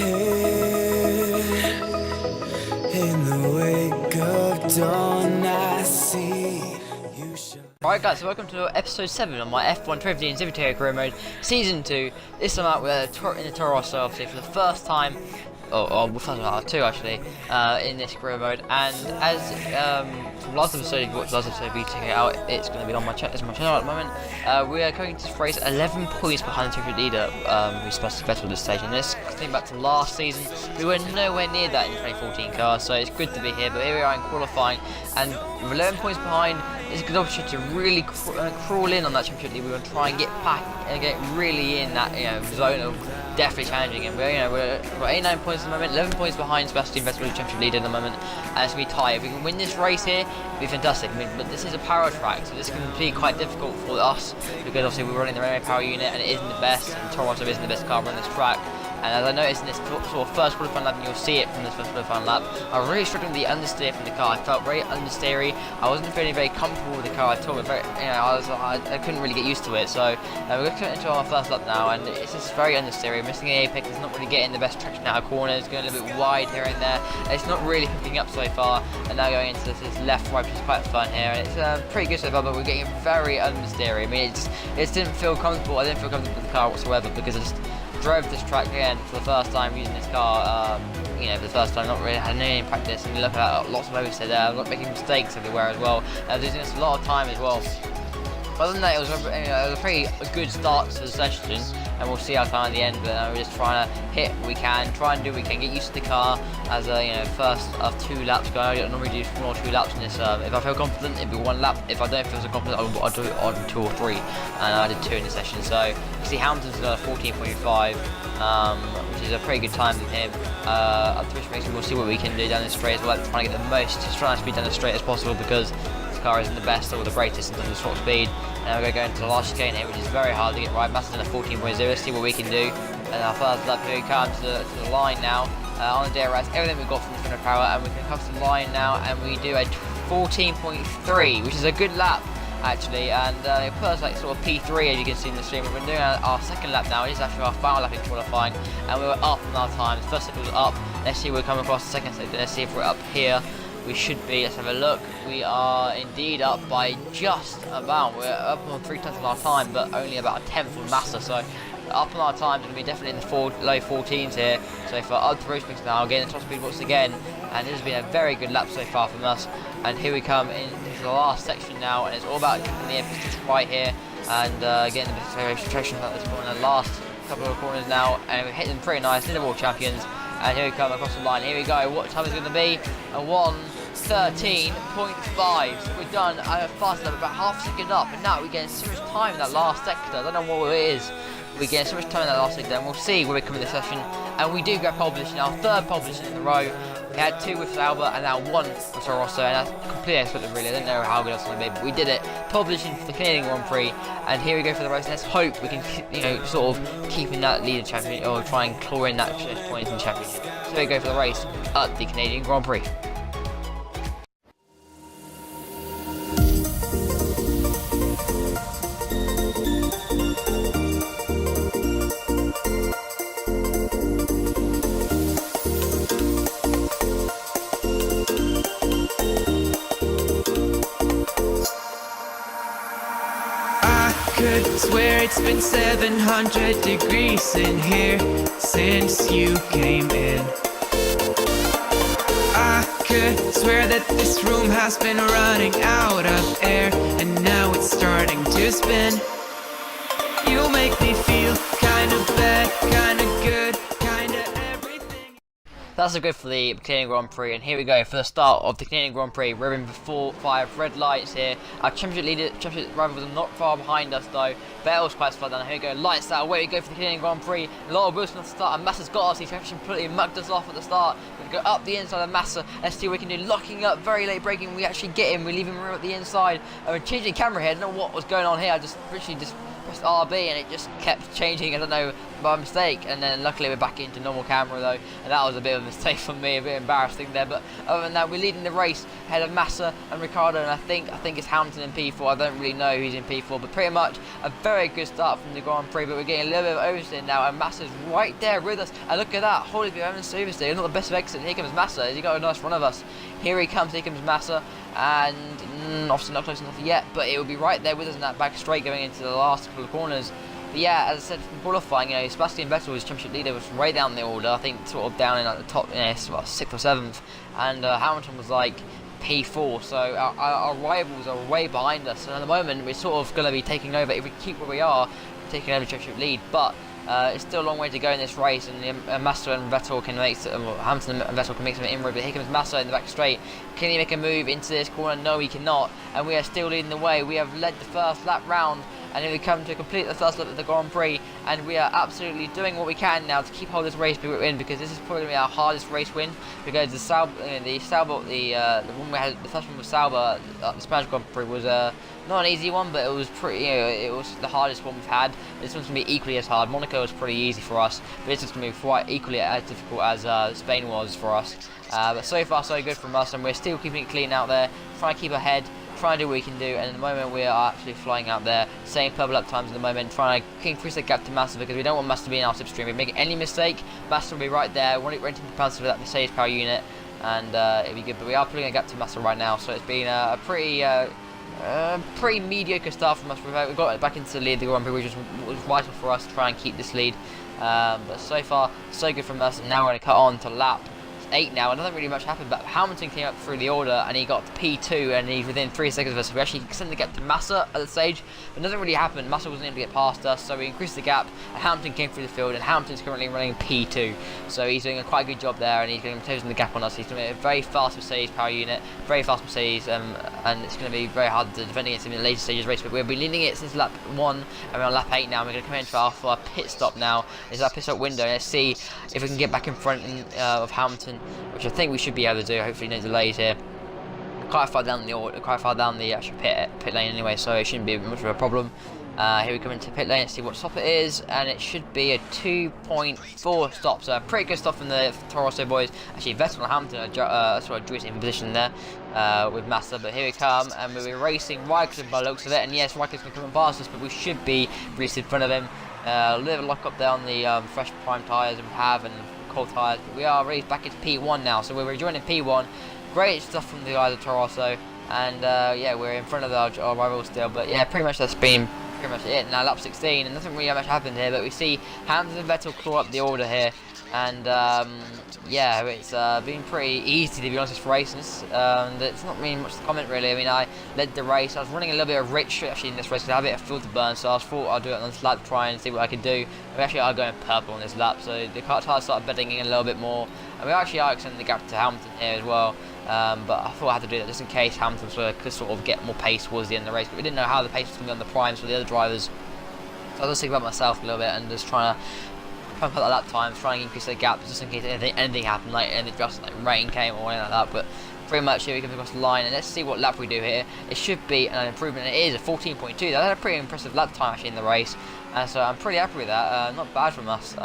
In the wake of dawn, I see you shine. Alright guys, so welcome to episode 7 on my F1 Trophy and Civic Career Mode Season 2. This time out in the Toro Rosso, obviously for the first time, first time two actually, in this career mode. And as from last episode, if you watched last episode, if you check it out, it's going to be on my channel at the moment. We are going to race 11 points behind the Trophy leader, who's supposed to be better at this stage. And this, think back to last season, we were nowhere near that in the 2014 car, so it's good to be here. But here we are in qualifying, and with 11 points behind, it's a good opportunity to really crawl in on that championship lead. We want to try and get back and get really in that zone of definitely challenging him. We're 89 points at the moment, 11 points behind Sebastian Vettel, championship leader at the moment, and it's going to be tight. If we can win this race here, it'd be fantastic. I mean, but this is a power track, so this can be quite difficult for us because obviously we're running the Renault power unit and it isn't the best, and Toro Rosso isn't the best car on this track. And as I noticed in this sort of first qualifying lap, and you'll see it from this first qualifying lap, I was really struggling with the understeer from the car. I felt very understeery. I wasn't feeling very comfortable with the car at all. I couldn't really get used to it. So we're looking into our first lap now, and it's just very understeery. Missing the apex, it's not really getting the best traction out of corners. Going a little bit wide here and there. It's not really picking up so far. And now going into this left right, which is quite fun here. And it's pretty good so far, but we're getting very understeery. I mean, it didn't feel comfortable. I didn't feel comfortable with the car whatsoever because I just drove this track again for the first time using this car, for the first time, not really had any practice, and you look at lots of oversteer there, I'm not making mistakes everywhere as well, losing us a lot of time as well. Other than that, it was a pretty good start to the session, and we'll see how far at the end. But we're just trying to hit what we can, try and do what we can, get used to the car as a first of 2 laps going. I don't normally do 1 or 2 laps in this. If I feel confident, it'd be 1 lap. If I don't feel so confident, I'll do it on 2 or 3. And I did 2 in this session. So you see Hamilton's got a 14.5, which is a pretty good time from him. Up to this race, we'll see what we can do down this straight as well. Trying to get the most, just trying to speed down the straight as possible because this car isn't the best or the greatest in terms of top speed. Now we're going to go into the last chicane here, which is very hard to get right. Massa's in a 14.0, let's see what we can do. And our first lap, here we come to the line now. On the DRS, everything we've got from the front of power, and we can come to the line now, and we do a 14.3, which is a good lap actually, and it put us like sort of P3 as you can see in the stream. We've been doing our second lap now. It is actually our final lap in qualifying, and we were up on our times. First sector was up, let's see if we're coming across the second sector, let's see if we're up here. We should be, let's have a look. We are indeed up by just about, we're up on 3/10 of our time, but only about a 10th of Massa, so up on our time, going to be definitely in the low 14s here. So for up to race mix now, getting the top speed once again, and this has been a very good lap so far from us. And here we come into the last section now, and it's all about keeping the emphasis right here, and getting the best acceleration at this point in the last couple of corners now, and we're hitting them pretty nice, in the world champions. And here we come across the line, here we go, what time is it going to be? A 1:13.5, so we've done a fast lap, about half a second up, and now we're getting so much time in that last sector. I don't know what it is, we're getting so much time in that last sector, and we'll see where we come in this session. And we do grab pole position, our 3rd pole position in a row. We had 2 with Sauber and now 1 with Toro Rosso, and that's completely unexpected really. I didn't know how good else it would be, but we did it. Pole position for the Canadian Grand Prix, and here we go for the race. Let's hope we can, sort of keep in that leader champion, or try and claw in that point in the championship. So we go for the race at the Canadian Grand Prix. Could swear it's been 700 degrees in here since you came in. I could swear that this room has been running out of air, and now it's starting to spin. You make me feel kinda bad, kinda good, kinda everything. That's a good for the Canadian Grand Prix, and here we go for the start of the Canadian Grand Prix. We're in before 5 red lights here. Our championship rival was not far behind us though. Vettel's quite far down. Here we go, lights out, away we go for the Canadian Grand Prix. A lot of Wilson at the start, and Massa's got us. He's actually completely mugged us off at the start. We're going to go up the inside of Massa. Let's see what we can do. Locking up, very late braking. We actually get him. We leave him room at the inside. We're changing camera here. I don't know what was going on here. I just literally pressed RB and it just kept changing, I don't know, by mistake, and then luckily we're back into normal camera though, and that was a bit of a mistake for me, a bit embarrassing there. But other than that, we're leading the race ahead of Massa and Ricciardo, and I think it's Hamilton in P4. I don't really know who's in P4, but pretty much a very good start from the Grand Prix. But we're getting a little bit of oversteer now, and Massa's right there with us. And look at that, holy bit of oversteer, not the best of exit. And here comes Massa. He got a nice run of us. Here he comes Massa, and obviously not close enough yet, but it will be right there with us in that back straight going into the last couple of corners. But yeah, as I said from qualifying, Sebastian Vettel, his championship leader, was way down the order. I think sort of down in at the top, sort of 6th or 7th, and Hamilton was like P4. So our rivals are way behind us, and at the moment we're sort of going to be taking over. If we keep where we are, taking over the championship lead, but it's still a long way to go in this race, and Massa and Vettel can make Hamilton and Vettel can make some inroad. But here comes Massa in the back straight. Can he make a move into this corner? No, he cannot. And we are still leading the way. We have led the first lap round, and then we come to complete the first lap of the Grand Prix, and we are absolutely doing what we can now to keep hold of this race win, because this is probably our hardest race win, because the one we had, the first one with Sauber, the Spanish Grand Prix was not an easy one, but it was pretty, it was the hardest one we've had. This one's going to be equally as hard. Monaco was pretty easy for us, but this is going to be quite equally as difficult as Spain was for us. But so far so good from us, and we're still keeping it clean out there, trying to keep ahead, trying to do what we can do, and at the moment we are actually flying out there, same purple lap times at the moment, trying to increase the gap to Massa, because we don't want Massa to be in our slipstream. If we make any mistake, Massa will be right there, renting the Massa for that Mercedes power unit, and it'll be good. But we are putting a gap to Massa right now, so it's been a pretty mediocre start from us. We've got back into the lead of the Grand Prix, which was vital for us to try and keep this lead. But so far, so good from us, and now we're going to cut on to lap 8 now, and nothing really much happened, but Hamilton came up through the order and he got to P2, and he's within 3 seconds of us. So we actually extended the gap to Massa at the stage, but nothing really happened. Massa wasn't able to get past us, so we increased the gap, and Hamilton came through the field, and Hamilton's currently running P2, so he's doing a quite good job there, and he's going to close the gap on us. He's doing a very fast Mercedes power unit, very fast Mercedes, and it's going to be very hard to defend against him in the later stages of the race, but we've been leading it since lap 1, and we're on lap 8 now. We're going to come into our pit stop now. It's our pit stop window, and let's see if we can get back in front of Hamilton, which I think we should be able to do. Hopefully no delays here. Quite far down the actual pit lane anyway, so it shouldn't be much of a problem. Here we come into pit lane, let's see what stop it is, and it should be a 2.4 stop, so a pretty good stop from the Toro Rosso boys. Actually, Vettel and Hamilton are sort of joint in position there with Massa, but here we come, and we'll be racing Raikkonen by the looks of it, and yes, Raikkonen's going to come past us, but we should be racing in front of him. A little lock up there on the fresh prime tyres that we have, and cold tyres, but we are raced back into P1 now, so we're rejoining P1. Great stuff from the guys at Toro Rosso, and yeah, we're in front of our rivals still, but yeah, pretty much that's been pretty much it. Now lap 16, and nothing really much happened here, but we see Hamilton and Vettel claw up the order here, and yeah, it's been pretty easy to be honest for racing, and it's not really much to comment really. I mean, I led the race, I was running a little bit of rich actually in this race because I had a bit of fuel to burn, so I thought I'd do it on this lap to try and see what I could do. We actually are going purple on this lap, so the car tyres started bedding in a little bit more, and we actually are extending the gap to Hamilton here as well. But I thought I had to do that just in case Hamilton could sort of get more pace towards the end of the race, but we didn't know how the pace was going to be on the primes for the other drivers, so I was just thinking about myself a little bit and just trying to put that lap time, trying to increase the gap just in case anything happened, like anything just like rain came or anything like that. But pretty much here we come across the line, and let's see what lap we do here. It should be an improvement, it is a 14.2. That's a pretty impressive lap time actually in the race, and so I'm pretty happy with that. Not bad from us.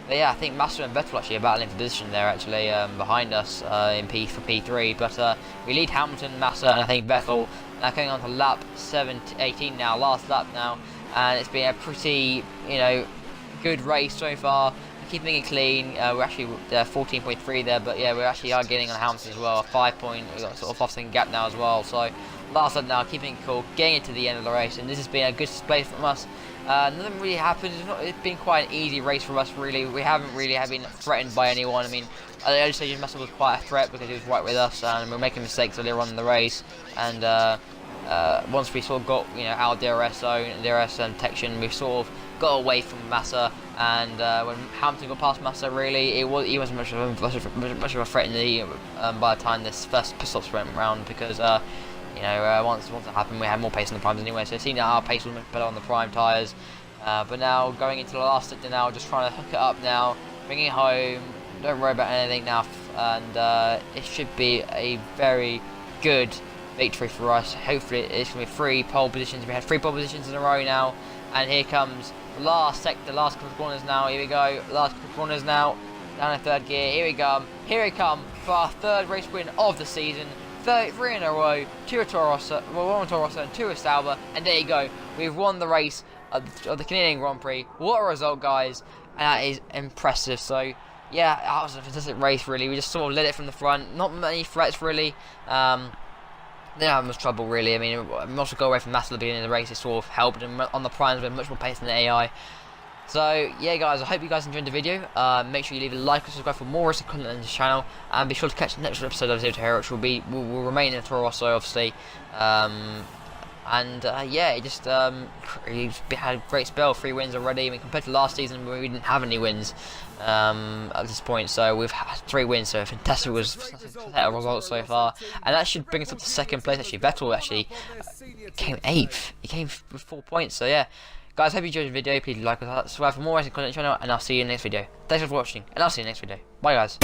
But yeah, I think Massa and Vettel actually are battling for position there actually behind us in P3, but we lead Hamilton, Massa, and I think Vettel. Now coming on to lap 18 now, last lap now, and it's been a pretty good race so far. We're keeping it clean. We're actually 14.3 there, but yeah, we actually are getting on Hamilton as well. We've got sort of 5-second gap now as well. So last lap now, keeping it cool, getting it to the end of the race, and this has been a good display from us. Nothing really happened. It's been quite an easy race for us really. We haven't really been threatened by anyone. I mean, at the early stages Massa was quite a threat because he was right with us, and we were making mistakes earlier on in the race. And once we sort of got our DRS zone, DRS detection, we sort of got away from Massa. And when Hamilton got past Massa, really, he wasn't much of a threat in the by the time this first pit stops went round, because once it happened, we had more pace on the primes anyway, so seeing that our pace was much better on the prime tyres. But now going into the last sector now, just trying to hook it up now, bring it home, don't worry about anything now, and it should be a very good victory for us. Hopefully it's going to be 3 pole positions. We had 3 pole positions in a row now, And here comes the last sector, last couple of corners now. Here we go, last couple of corners now. Down in third gear. Here we come for our third race win of the season. 3 in a row. 2 at Toro Rosso, well, 1 at Toro Rosso and 2 at Sauber. And there you go. We've won the race of the Canadian Grand Prix. What a result, guys! And that is impressive. So yeah, that was a fantastic race. Really, we just sort of led it from the front. Not many threats really. Didn't have much trouble really. I mean, also go away from Master at the beginning of the race. It sort of helped, and on the primes we had much more pace than the AI. So yeah, guys, I hope you guys enjoyed the video. Make sure you leave a like and subscribe for more racing content on this channel, and be sure to catch the next episode of Zero to Hero, which will remain in Toro Rosso, obviously. Yeah, it just he's had a great spell, 3 wins already. I mean, compared to last season where we didn't have any wins at this point, so we've had 3 wins, so fantastic results so far, and that should bring us up to 2nd place. Actually, Vettel actually came 8th. He came with 4 points. So yeah, guys, hope you enjoyed the video. Please like and subscribe for more racing content on the channel, and I'll see you in the next video. Thanks for watching, and I'll see you in the next video. Bye, guys.